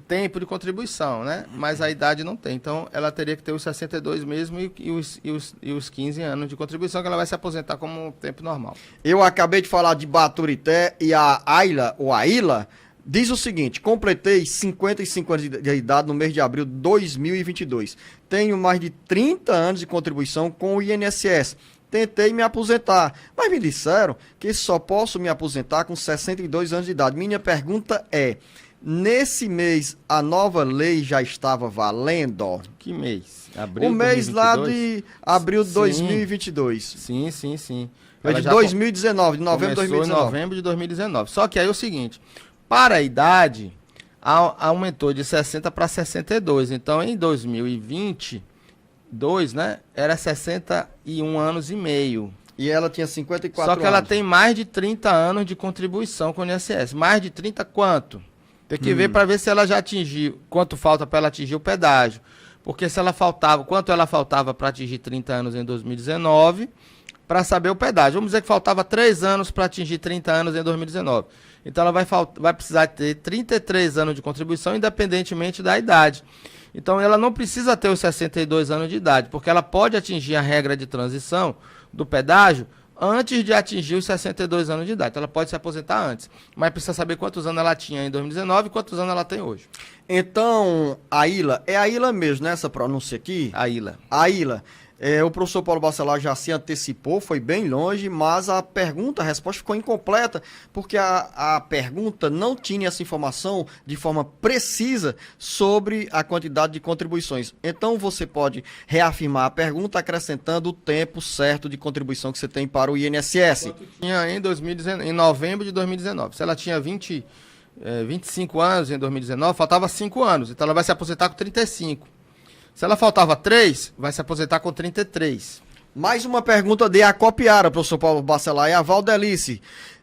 Speaker 5: tempo de contribuição, né? Mas a idade não tem. Então, ela teria que ter os 62 mesmo e os 15 anos de contribuição, que ela vai se aposentar como um tempo normal.
Speaker 4: Eu acabei de falar de Baturité e a Aila, ou Aila, diz o seguinte: completei 55 anos de idade no mês de abril de 2022. Tenho mais de 30 anos de contribuição com o INSS. Tentei me aposentar, mas me disseram que só posso me aposentar com 62 anos de idade. Minha pergunta é: nesse mês a nova lei já estava valendo?
Speaker 5: Que mês? Abril
Speaker 4: O mês
Speaker 5: 2022?
Speaker 4: lá de abril de
Speaker 5: Sim.
Speaker 4: 2022.
Speaker 5: Sim.
Speaker 4: Foi
Speaker 5: Ela
Speaker 4: de
Speaker 5: já
Speaker 4: 2019, de novembro de
Speaker 5: começou
Speaker 4: 2019.
Speaker 5: em novembro de 2019. Só que aí é o seguinte, para a idade, aumentou de 60 para 62. Então, em 2022, né, era 61 anos e meio.
Speaker 4: E ela tinha 54
Speaker 5: Só
Speaker 4: anos.
Speaker 5: que ela tem mais de 30 anos de contribuição com o INSS. Mais de 30 quanto? Tem que ver para ver se ela já atingiu, quanto falta para ela atingir o pedágio. Porque se ela faltava, quanto ela faltava para atingir 30 anos em 2019, para saber o pedágio. Vamos dizer que faltava 3 anos para atingir 30 anos em 2019. Então ela vai precisar ter 33 anos de contribuição, independentemente da idade. Então ela não precisa ter os 62 anos de idade, porque ela pode atingir a regra de transição do pedágio antes de atingir os 62 anos de idade. Então ela pode se aposentar antes, mas precisa saber quantos anos ela tinha em 2019 e quantos anos ela tem hoje.
Speaker 4: Então, Aila, é Aila mesmo, né, essa pronúncia aqui?
Speaker 5: Aila.
Speaker 4: Aila. O professor Paulo Bacelar já se antecipou, foi bem longe, mas a resposta ficou incompleta, porque a pergunta não tinha essa informação de forma precisa sobre a quantidade de contribuições. Então você pode reafirmar a pergunta acrescentando o tempo certo de contribuição que você tem para o INSS.
Speaker 5: Tinha em novembro de 2019. Se ela tinha 25 anos em 2019, faltava 5 anos. Então ela vai se aposentar com 35. Se ela faltava 3, vai se aposentar com 33.
Speaker 4: Mais uma pergunta de Acopiara, professor Paulo Bacelar, e a Valdelice.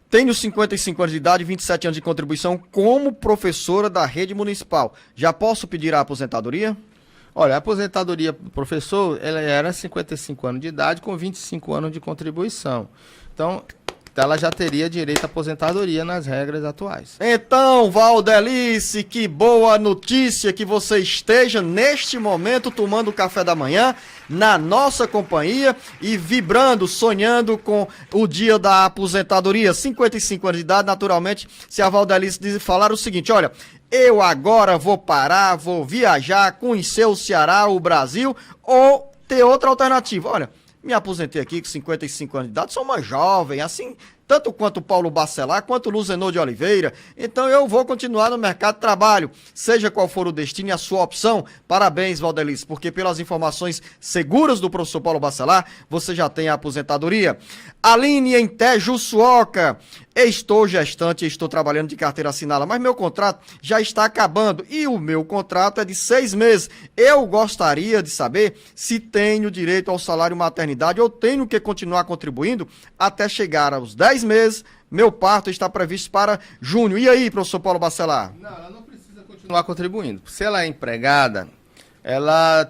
Speaker 4: Tenho 55 anos de idade e 27 anos de contribuição como professora da rede municipal. Já posso pedir a aposentadoria?
Speaker 5: Olha, a aposentadoria do professor, ela era 55 anos de idade com 25 anos de contribuição. Então, ela já teria direito à aposentadoria nas regras atuais.
Speaker 4: Então, Valdelice, que boa notícia que você esteja neste momento tomando o café da manhã na nossa companhia e vibrando, sonhando com o dia da aposentadoria. 55 anos de idade, naturalmente, se a Valdelice falar o seguinte: olha, eu agora vou parar, vou viajar, conhecer o Ceará, o Brasil, ou ter outra alternativa. Olha, me aposentei aqui com 55 anos de idade, sou uma jovem, assim, tanto quanto o Paulo Bacelar, quanto o Luzenor de Oliveira. Então eu vou continuar no mercado de trabalho, seja qual for o destino e a sua opção. Parabéns, Valdelice, porque pelas informações seguras do professor Paulo Bacelar, você já tem a aposentadoria. Aline em Tejuçuoca. Estou gestante e estou trabalhando de carteira assinada, mas meu contrato já está acabando e o meu contrato é de 6 meses. Eu gostaria de saber se tenho direito ao salário maternidade ou tenho que continuar contribuindo até chegar aos 10 meses. Meu parto está previsto para junho. E aí, professor Paulo Bacelar?
Speaker 5: Não, ela não precisa continuar contribuindo. Se ela é empregada, ela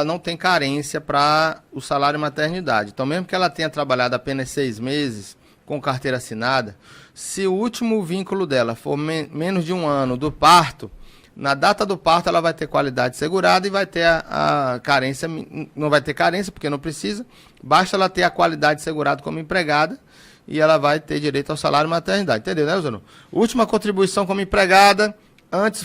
Speaker 5: não tem carência para o salário maternidade. Então, mesmo que ela tenha trabalhado apenas 6 meses com carteira assinada, se o último vínculo dela for menos de 1 ano do parto, na data do parto ela vai ter qualidade segurada e vai ter a carência, não vai ter carência porque não precisa, basta ela ter a qualidade segurada como empregada e ela vai ter direito ao salário maternidade, entendeu, né, Zeno? Última contribuição como empregada,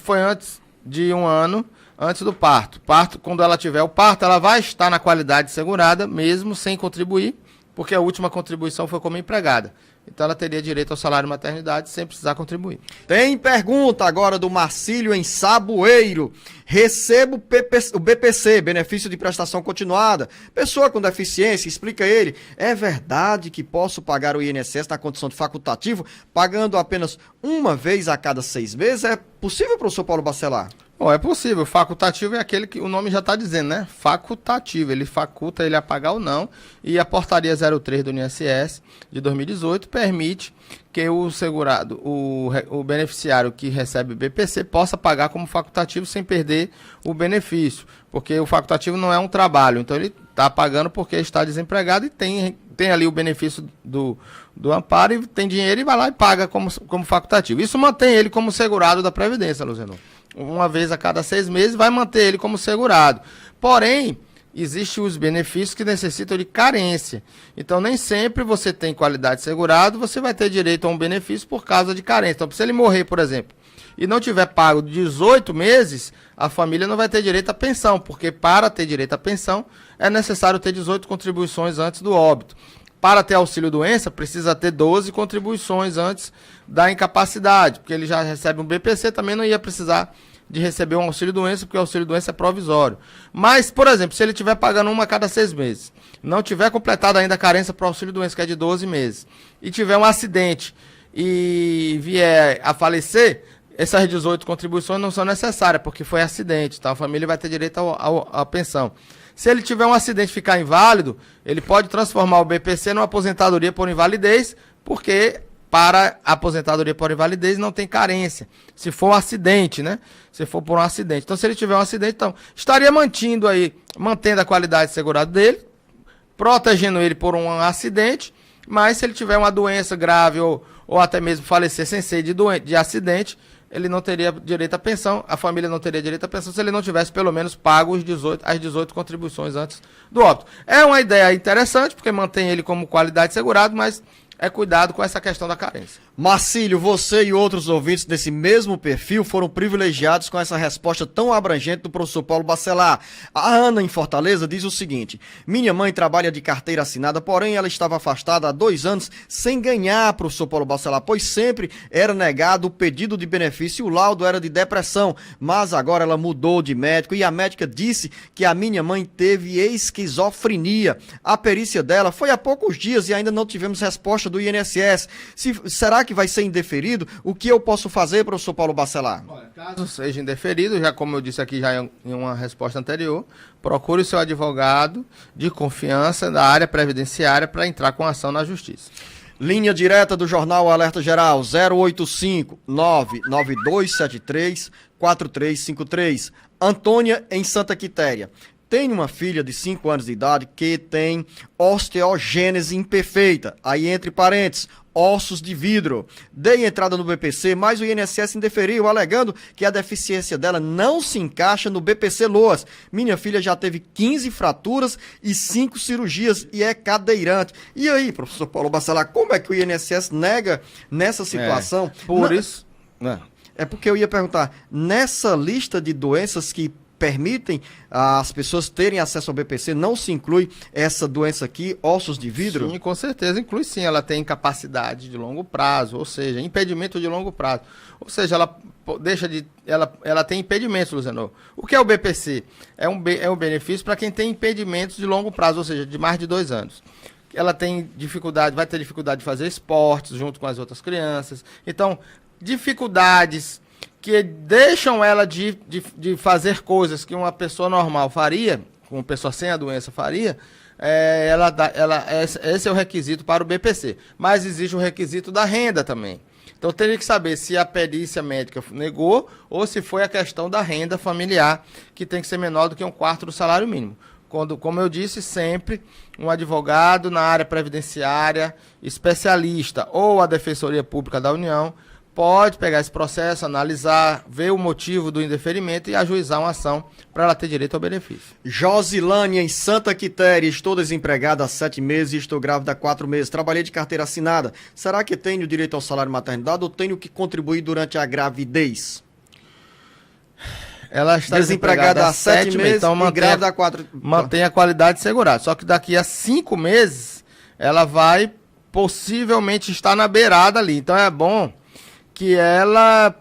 Speaker 5: foi antes de 1 ano, antes do parto. Quando ela tiver o parto, ela vai estar na qualidade segurada, mesmo sem contribuir, porque a última contribuição foi como empregada. Então ela teria direito ao salário maternidade sem precisar contribuir.
Speaker 4: Tem pergunta agora do Marcílio em Saboeiro. Recebo o BPC, benefício de prestação continuada. Pessoa com deficiência, explica ele. É verdade que posso pagar o INSS na condição de facultativo, pagando apenas uma vez a cada 6 meses? É possível, professor Paulo Bacelar?
Speaker 5: Bom, é possível. Facultativo é aquele que o nome já está dizendo, né? Facultativo. Ele faculta ele a pagar ou não. E a portaria 03 do INSS de 2018 permite que o segurado, o beneficiário que recebe BPC possa pagar como facultativo sem perder o benefício. Porque o facultativo não é um trabalho. Então ele está pagando porque está desempregado e tem ali o benefício do amparo e tem dinheiro e vai lá e paga como facultativo. Isso mantém ele como segurado da Previdência, Luciano. Uma vez a cada 6 meses vai manter ele como segurado. Porém, existem os benefícios que necessitam de carência. Então, nem sempre você tem qualidade de segurado, você vai ter direito a um benefício por causa de carência. Então, se ele morrer, por exemplo, e não tiver pago 18 meses, a família não vai ter direito à pensão, porque para ter direito à pensão é necessário ter 18 contribuições antes do óbito. Para ter auxílio-doença, precisa ter 12 contribuições antes da incapacidade, porque ele já recebe um BPC, também não ia precisar de receber um auxílio-doença, porque o auxílio-doença é provisório. Mas, por exemplo, se ele estiver pagando uma a cada 6 meses, não tiver completado ainda a carência para o auxílio-doença, que é de 12 meses, e tiver um acidente e vier a falecer, essas 18 contribuições não são necessárias, porque foi acidente, tá? A família vai ter direito à pensão. Se ele tiver um acidente e ficar inválido, ele pode transformar o BPC numa aposentadoria por invalidez, porque para a aposentadoria por invalidez não tem carência. Se for um acidente, né? Se for por um acidente. Então, se ele tiver um acidente, então, estaria mantendo a qualidade de segurado dele, protegendo ele por um acidente, mas se ele tiver uma doença grave ou até mesmo falecer sem ser de acidente, ele não teria direito à pensão, a família não teria direito à pensão se ele não tivesse pelo menos pago as 18 contribuições antes do óbito. É uma ideia interessante, porque mantém ele como qualidade de segurado, mas é cuidado com essa questão da carência.
Speaker 4: Marcílio, você e outros ouvintes desse mesmo perfil foram privilegiados com essa resposta tão abrangente do professor Paulo Bacelar. A Ana, em Fortaleza, diz o seguinte: minha mãe trabalha de carteira assinada, porém ela estava afastada há 2 anos sem ganhar, professor Paulo Bacelar, pois sempre era negado o pedido de benefício e o laudo era de depressão, mas agora ela mudou de médico e a médica disse que a minha mãe teve esquizofrenia. A perícia dela foi há poucos dias e ainda não tivemos resposta do INSS. Será que vai ser indeferido? O que eu posso fazer, professor Paulo Bacelar?
Speaker 5: Olha, caso seja indeferido, já como eu disse aqui já em uma resposta anterior, procure o seu advogado de confiança da área previdenciária para entrar com ação na justiça.
Speaker 4: Linha direta do Jornal Alerta Geral, 085-99273-4353. Antônia, em Santa Quitéria. Tem uma filha de 5 anos de idade que tem osteogênese imperfeita, aí entre parênteses, ossos de vidro. Dei entrada no BPC, mas o INSS indeferiu, alegando que a deficiência dela não se encaixa no BPC Loas. Minha filha já teve 15 fraturas e 5 cirurgias e é cadeirante. E aí, professor Paulo Bacelar, como é que o INSS nega nessa situação?
Speaker 5: Isso...
Speaker 4: É porque eu ia perguntar, nessa lista de doenças que permitem as pessoas terem acesso ao BPC, não se inclui essa doença aqui, ossos de vidro?
Speaker 5: Sim, com certeza inclui sim. Ela tem incapacidade de longo prazo, ou seja, impedimento de longo prazo. Ou seja, ela tem impedimentos, Luciano. O que é o BPC? É um benefício para quem tem impedimentos de longo prazo, ou seja, de mais de 2 anos. Ela tem dificuldade, vai ter dificuldade de fazer esportes junto com as outras crianças. Então, dificuldades que deixam ela de fazer coisas que uma pessoa normal faria, uma pessoa sem a doença faria, esse é o requisito para o BPC. Mas existe o requisito da renda também. Então teria que saber se a perícia médica negou ou se foi a questão da renda familiar, que tem que ser menor do que 1/4 do salário mínimo. Como eu disse, sempre um advogado na área previdenciária, especialista ou a Defensoria Pública da União, pode pegar esse processo, analisar, ver o motivo do indeferimento e ajuizar uma ação para ela ter direito ao benefício.
Speaker 4: Josilane, em Santa Quitéria, estou desempregada há 7 meses e estou grávida há 4 meses. Trabalhei de carteira assinada. Será que tenho direito ao salário maternidade ou tenho que contribuir durante a gravidez?
Speaker 5: Ela está desempregada há 7 meses então
Speaker 4: e grávida há 4...
Speaker 5: Mantém a qualidade segurada. Só que daqui a 5 meses, ela vai possivelmente estar na beirada ali. Então é bom que ela...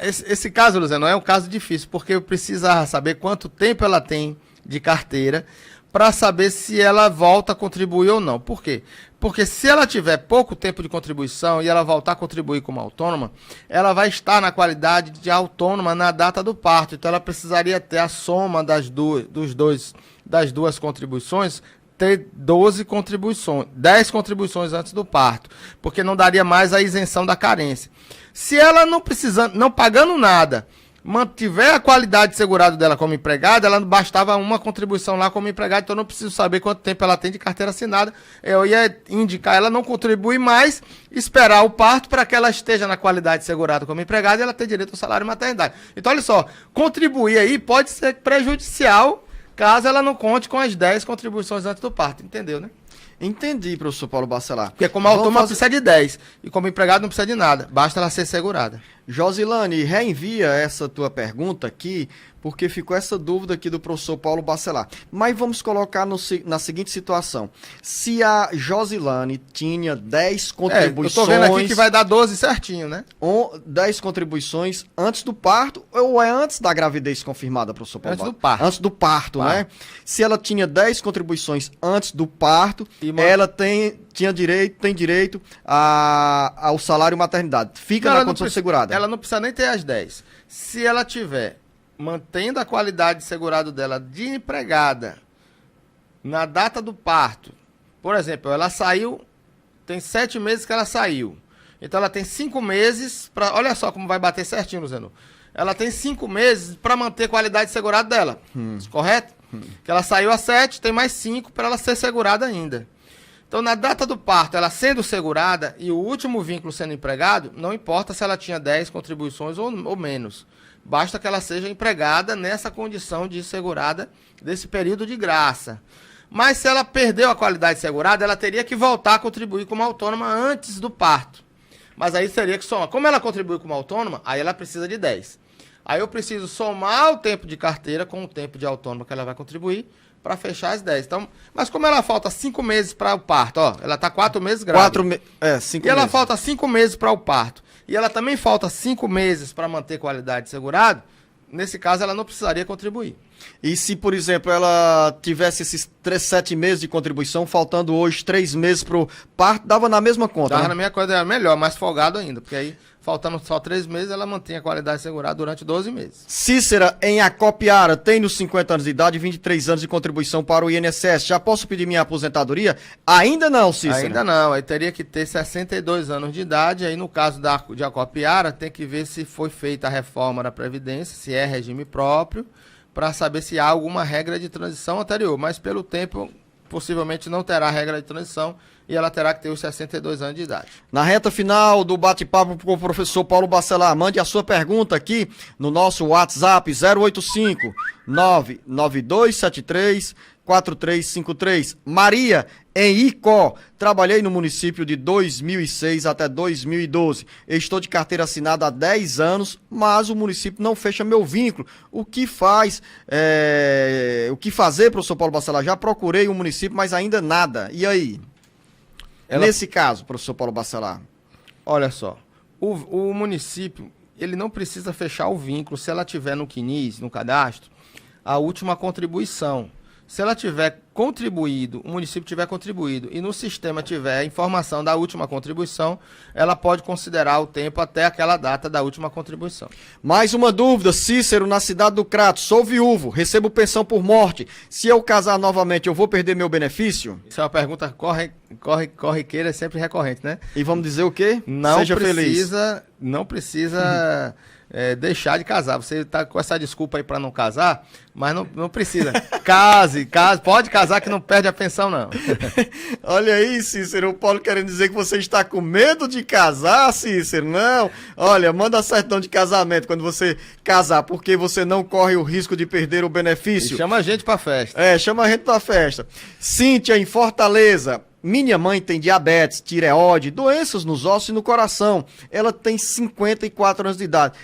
Speaker 5: Esse caso, Luciano, é um caso difícil, porque eu preciso saber quanto tempo ela tem de carteira para saber se ela volta a contribuir ou não. Por quê? Porque se ela tiver pouco tempo de contribuição e ela voltar a contribuir como autônoma, ela vai estar na qualidade de autônoma na data do parto. Então ela precisaria ter a soma das duas contribuições, ter 12 contribuições, 10 contribuições antes do parto, porque não daria mais a isenção da carência. Se ela não pagando nada, mantiver a qualidade de segurado dela como empregada, ela bastava uma contribuição lá como empregada, então eu não preciso saber quanto tempo ela tem de carteira assinada. Eu ia indicar ela não contribuir mais, esperar o parto para que ela esteja na qualidade de segurada como empregada e ela ter direito ao salário e maternidade. Então, olha só, contribuir aí pode ser prejudicial caso ela não conte com as 10 contribuições antes do parto, entendeu, né?
Speaker 4: Entendi, professor Paulo Bacelar.
Speaker 5: Porque como autônoma precisa de 10 e como empregado não precisa de nada, basta ela ser segurada.
Speaker 4: Josilane, reenvia essa tua pergunta aqui, porque ficou essa dúvida aqui do professor Paulo Bacelar. Mas vamos colocar na seguinte situação. Se a Josilane tinha 10 contribuições...
Speaker 5: eu tô vendo aqui que vai dar 12 certinho, né?
Speaker 4: 10 contribuições antes do parto ou é antes da gravidez confirmada, professor Paulo?
Speaker 5: Antes do parto.
Speaker 4: Antes do parto, né? Se ela tinha 10 contribuições antes do parto, ela tem direito ao salário e maternidade. Fica na condição segurada.
Speaker 5: Ela não precisa nem ter as 10. Se ela tiver mantendo a qualidade de segurado dela de empregada na data do parto, por exemplo, ela saiu, tem 7 meses que ela saiu. Então ela tem 5 meses para, olha só como vai bater certinho, Luciano. Ela tem 5 meses para manter a qualidade de segurado dela. Correto? Que ela saiu a 7, tem mais 5 para ela ser segurada ainda. Então, na data do parto, ela sendo segurada e o último vínculo sendo empregado, não importa se ela tinha 10 contribuições ou menos. Basta que ela seja empregada nessa condição de segurada desse período de graça. Mas se ela perdeu a qualidade segurada, ela teria que voltar a contribuir como autônoma antes do parto. Mas aí teria que somar. Como ela contribui como autônoma, aí ela precisa de 10. Aí eu preciso somar o tempo de carteira com o tempo de autônoma que ela vai contribuir para fechar as 10. Então, mas como ela falta 5 meses para o parto, ó, ela tá 4 meses grávida.
Speaker 4: 5 meses.
Speaker 5: E ela falta 5 meses para o parto. E ela também falta 5 meses para manter qualidade de segurado, nesse caso ela não precisaria contribuir.
Speaker 4: E se, por exemplo, ela tivesse esses 7 meses de contribuição, faltando hoje 3 meses para o parto, dava na mesma conta,
Speaker 5: dava,
Speaker 4: né?
Speaker 5: na minha coisa, era melhor, mais folgado ainda, porque aí, faltando só 3 meses, ela mantém a qualidade segurada durante 12 meses.
Speaker 4: Cícera, em Acopiara, tem nos 50 anos de idade, 23 anos de contribuição para o INSS. Já posso pedir minha aposentadoria? Ainda não, Cícera.
Speaker 5: Ainda não, aí teria que ter 62 anos de idade, aí no caso de Acopiara, tem que ver se foi feita a reforma da Previdência, se é regime próprio, para saber se há alguma regra de transição anterior, mas pelo tempo, possivelmente não terá regra de transição e ela terá que ter os 62 anos de idade.
Speaker 4: Na reta final do bate-papo com o professor Paulo Bacelar, mande a sua pergunta aqui no nosso WhatsApp 085 99273 4353. Maria, em Icó, trabalhei no município de 2006 até 2012. Estou de carteira assinada há 10 anos, mas o município não fecha meu vínculo. O que fazer, professor Paulo Bacelar? Já procurei o município, mas ainda nada. E aí? Nesse caso, professor Paulo Bacelar.
Speaker 5: Olha só, o município, ele não precisa fechar o vínculo se ela tiver no CNIS, no cadastro, a última contribuição. Se ela tiver contribuído, o município tiver contribuído e no sistema tiver a informação da última contribuição, ela pode considerar o tempo até aquela data da última contribuição.
Speaker 4: Mais uma dúvida, Cícero, na cidade do Crato, sou viúvo, recebo pensão por morte. Se eu casar novamente, eu vou perder meu benefício?
Speaker 5: Isso é uma pergunta corriqueira, é sempre recorrente, né?
Speaker 4: E vamos dizer o quê?
Speaker 5: Seja feliz. Não precisa deixar de casar. Você está com essa desculpa aí para não casar, mas não precisa. Case, pode casar que não perde a pensão, não.
Speaker 4: Olha aí, Cícero, o Paulo querendo dizer que você está com medo de casar, Cícero. Não, olha, manda certidão de casamento quando você casar, porque você não corre o risco de perder o benefício.
Speaker 5: E chama a gente para festa.
Speaker 4: Chama a gente para festa. Cíntia, em Fortaleza. Minha mãe tem diabetes, tireoide, doenças nos ossos e no coração. Ela tem 54 anos de idade.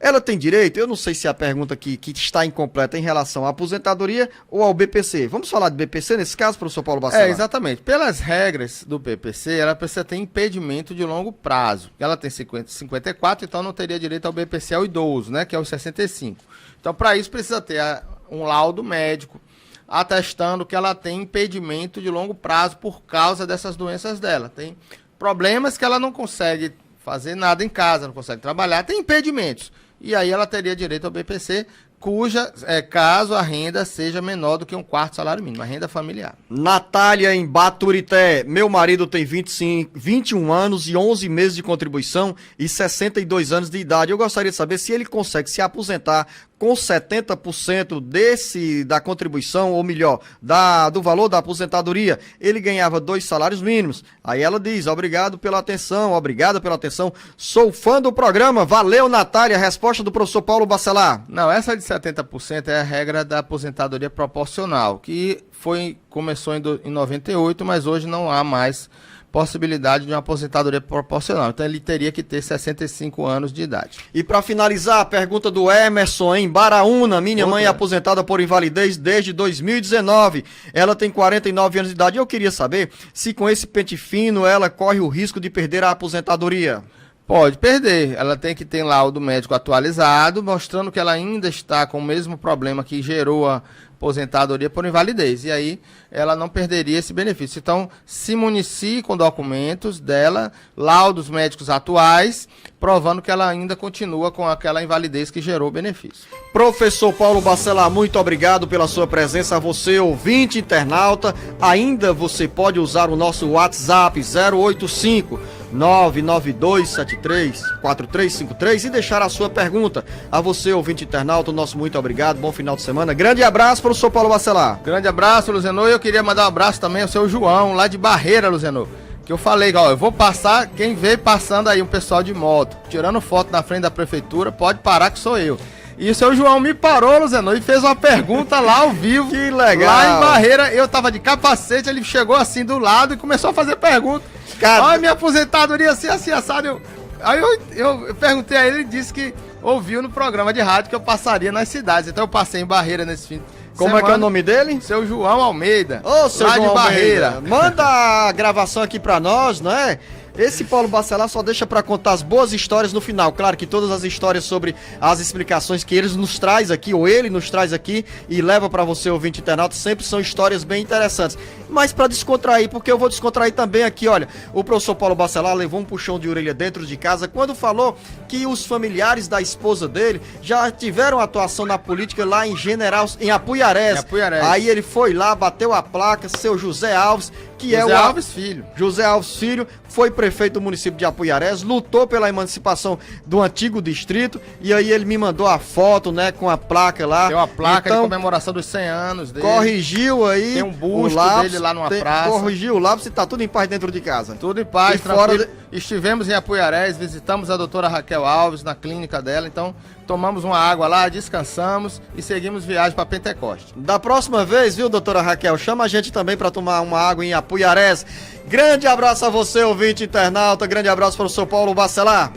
Speaker 4: Ela tem direito? Eu não sei se a pergunta aqui que está incompleta em relação à aposentadoria ou ao BPC. Vamos falar de BPC nesse caso, professor Paulo Bacelar?
Speaker 5: Exatamente. Pelas regras do BPC, ela precisa ter impedimento de longo prazo. Ela tem 54, então não teria direito ao BPC ao idoso, né, que é os 65. Então, para isso, precisa ter um laudo médico atestando que ela tem impedimento de longo prazo por causa dessas doenças dela. Tem problemas que ela não consegue fazer nada em casa, não consegue trabalhar, tem impedimentos. E aí ela teria direito ao BPC caso a renda seja menor do que um quarto salário mínimo, a renda familiar.
Speaker 4: Natália em Baturité. Meu marido tem 21 anos e 11 meses de contribuição e 62 anos de idade. Eu gostaria de saber se ele consegue se aposentar com 70% da contribuição, ou melhor, do valor da aposentadoria. Ele ganhava 2 salários mínimos. Aí ela diz, obrigada pela atenção. Sou fã do programa. Valeu, Natália. Resposta do professor Paulo Bacelar.
Speaker 5: Não, essa de 70% é a regra da aposentadoria proporcional, que começou em 98, mas hoje não há mais possibilidade de uma aposentadoria proporcional. Então ele teria que ter 65 anos de idade.
Speaker 4: E para finalizar, a pergunta do Emerson em Baraúna. Minha mãe é aposentada por invalidez desde 2019. Ela tem 49 anos de idade. Eu queria saber se com esse pente fino ela corre o risco de perder a aposentadoria.
Speaker 5: Pode perder. Ela tem que ter laudo médico atualizado, mostrando que ela ainda está com o mesmo problema que gerou a aposentadoria por invalidez. E aí ela não perderia esse benefício. Então, se municie com documentos dela, laudos médicos atuais, provando que ela ainda continua com aquela invalidez que gerou o benefício.
Speaker 4: Professor Paulo Bacelar, muito obrigado pela sua presença. A você, ouvinte internauta, ainda você pode usar o nosso WhatsApp 085 992734353 e deixar a sua pergunta. A você, ouvinte internauta, nosso muito obrigado, bom final de semana. Grande abraço para o professor Paulo Bacelar.
Speaker 5: Grande abraço, Luzenor. E eu queria mandar um abraço também ao seu João, lá de Barreira, Luzenor. Que eu falei, ó, eu vou passar, quem vê passando aí um pessoal de moto, tirando foto na frente da prefeitura, pode parar que sou eu. E o seu João me parou, Luzenor, e fez uma pergunta lá ao vivo.
Speaker 4: Que legal.
Speaker 5: Lá em Barreira, eu tava de capacete, ele chegou assim do lado e começou a fazer pergunta. Olha, minha aposentadoria assim, assado. Aí eu perguntei a ele, ele disse que ouviu no programa de rádio que eu passaria nas cidades. Então eu passei em Barreira nesse fim de
Speaker 4: Como
Speaker 5: semana.
Speaker 4: É que é o nome dele?
Speaker 5: Seu João Almeida.
Speaker 4: Ô, seu
Speaker 5: lá
Speaker 4: João
Speaker 5: de Barreira.
Speaker 4: Almeida. Manda a gravação aqui pra nós, não é? Esse Paulo Bacelar só deixa pra contar as boas histórias no final. Claro que todas as histórias sobre as explicações que eles nos traz aqui, ou ele nos traz aqui e leva pra você, ouvinte internauta, sempre são histórias bem interessantes. Mas pra descontrair, porque eu vou descontrair também aqui, olha, o professor Paulo Bacelar levou um puxão de orelha dentro de casa quando falou que os familiares da esposa dele já tiveram atuação na política lá em Apuiarés. Aí ele foi lá, bateu a placa, seu José Alves, que
Speaker 5: José
Speaker 4: é o
Speaker 5: Alves Filho.
Speaker 4: José Alves Filho, foi prefeito do município de Apuiarés, lutou pela emancipação do antigo distrito, e aí ele me mandou a foto, né, com a placa lá.
Speaker 5: Tem uma placa
Speaker 4: então,
Speaker 5: de comemoração dos 100 anos dele.
Speaker 4: Corrigiu aí.
Speaker 5: Tem um busto dele lá numa praça.
Speaker 4: Corrigiu o lápis e tá tudo em paz dentro de casa.
Speaker 5: Tudo em paz,
Speaker 4: e fora
Speaker 5: Estivemos em Apuiarés, visitamos a doutora Raquel Alves na clínica dela, então tomamos uma água lá, descansamos e seguimos viagem para Pentecoste.
Speaker 4: Da próxima vez, viu, doutora Raquel, chama a gente também para tomar uma água em Apuiarés. Grande abraço a você, ouvinte internauta, grande abraço para o professor Paulo Bacelar.